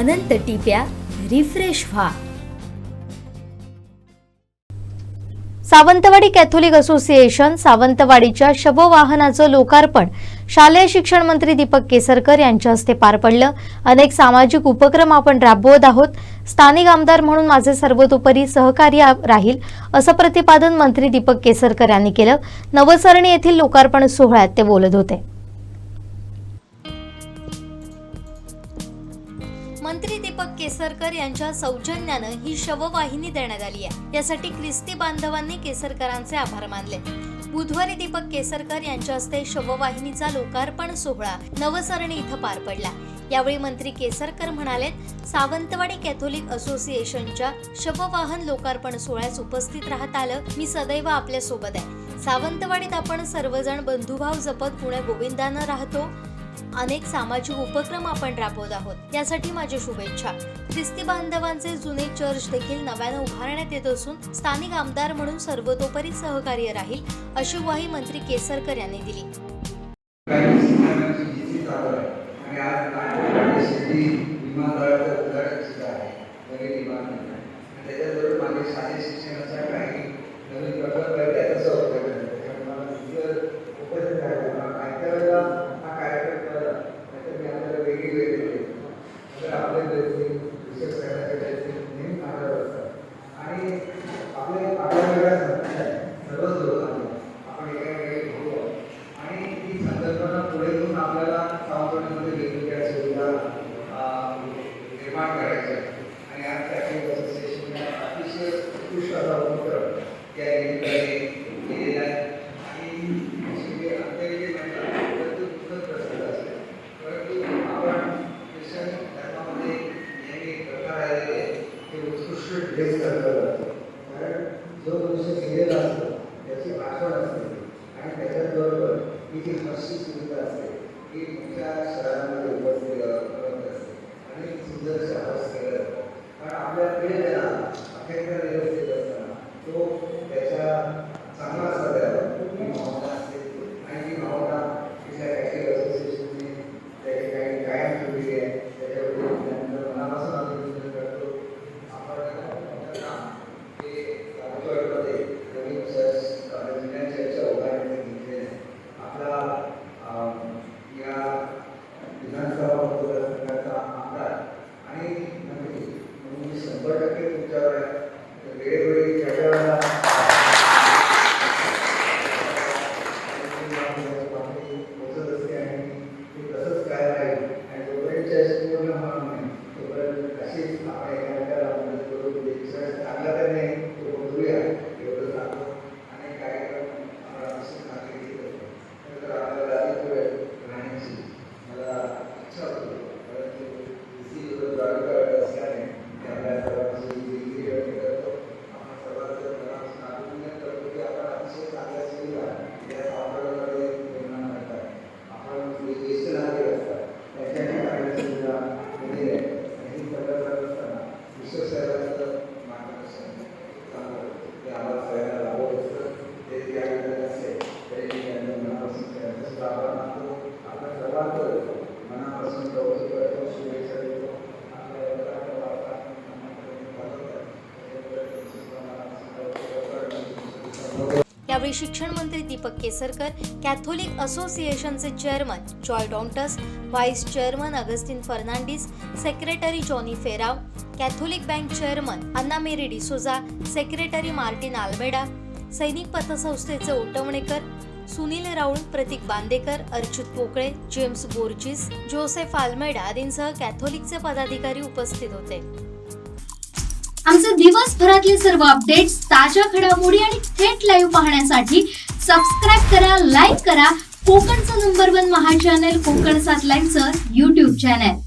अनंत टिप्या refresh व्हा। Sawantwadi Catholic association सावंतवाडीच्या शववाहनाचं लोकार्पण शालेय शिक्षण मंत्री दीपक केसरकर यांच्या हस्ते पार पडलं। अनेक सामाजिक उपक्रम आपण राबवत आहोत। स्थानिक आमदार म्हणून माझे सर्वतोपरी सहकार्य राहील असं प्रतिपादन मंत्री दीपक केसरकर यांनी केलं। नवसरणी येथील लोकार्पण सोहळ्यात ते बोलत होते। मंत्री दीपक केसरकर यांच्या सौजन्याने ही शववाहिनी देण्यात आली आहे। यासाठी ख्रिस्ती बांधवांनी केसरकरांचे आभार मानले। बुधवारी दीपक केसरकर यांच्या हस्ते शववाहिनीचा लोकार्पण सोहळा नवसरणी इथं पार पडला। यावेळी मंत्री केसरकर म्हणाले, सावंतवाडी कॅथोलिक असोसिएशनच्या शववाहन लोकार्पण सोहळ्यास उपस्थित राहत आलं। मी सदैव आपल्या सोबत आहे। सावंतवाडीत आपण सर्वजण बंधुभाव जपत पुणे गोविंदानं राहतो। अनेक सामाजिक उपक्रम आपण राबवत आहोत। यासाठी माझी शुभेच्छा। ख्रिस्ती बांधवांचे जुने चर्च देखील नव्याने उभारण्यात येत असून स्थानिक आमदार म्हणून सर्वतोपरी सहकार्य राहील अशी ग्वाही मंत्री केसरकर यांनी दिली। जो मनुष्य गेलेला असतो त्याची आठवण असते आणि त्याच्याबरोबर ही जी हर्षी सुविधा असते ही तुमच्या शहरामध्ये उपस्थित असते आणि सुंदर शहरास केलं जातं। कारण आपल्या पिढीला अखेरचा दिवस येत असताना तो त्याच्या चांगला असा द्यावा ही भावना असते आणि ती भावना तिच्या कॅथोलिक असोसिएशनने त्या ठिकाणी कायम ठेवलेली आहे। त्याच्याबद्दल मनापासून अभिनंदन करतो। यावेळी शिक्षण मंत्री दीपक केसरकर, कॅथोलिक असोसिएशनचे chairman Joy Dantas, vice chairman Augustine Fernandes, secretary Johnny Ferrao, Catholic bank chairman Anna Mary D'Souza, secretary Martin Almeida, सैनिक पतसंस्थेचे ओटवणेकर, सुनील राऊळ, प्रतीक बांदेकर, अर्चित पोकळे, जेम्स बोर्जिस, जोसेफ आल्मेडा आदींसह कॅथोलिकचे पदाधिकारी उपस्थित होते। आमचे दिवसभरातले सर्व अपडेट्स, ताज्या घडामोडी आणि थेट लाईव्ह पाहण्यासाठी सबस्क्राइब करा, लाईक करा कोकणचं नंबर 1 महा चॅनल कोकण 7 लाईव्हचं YouTube चॅनल।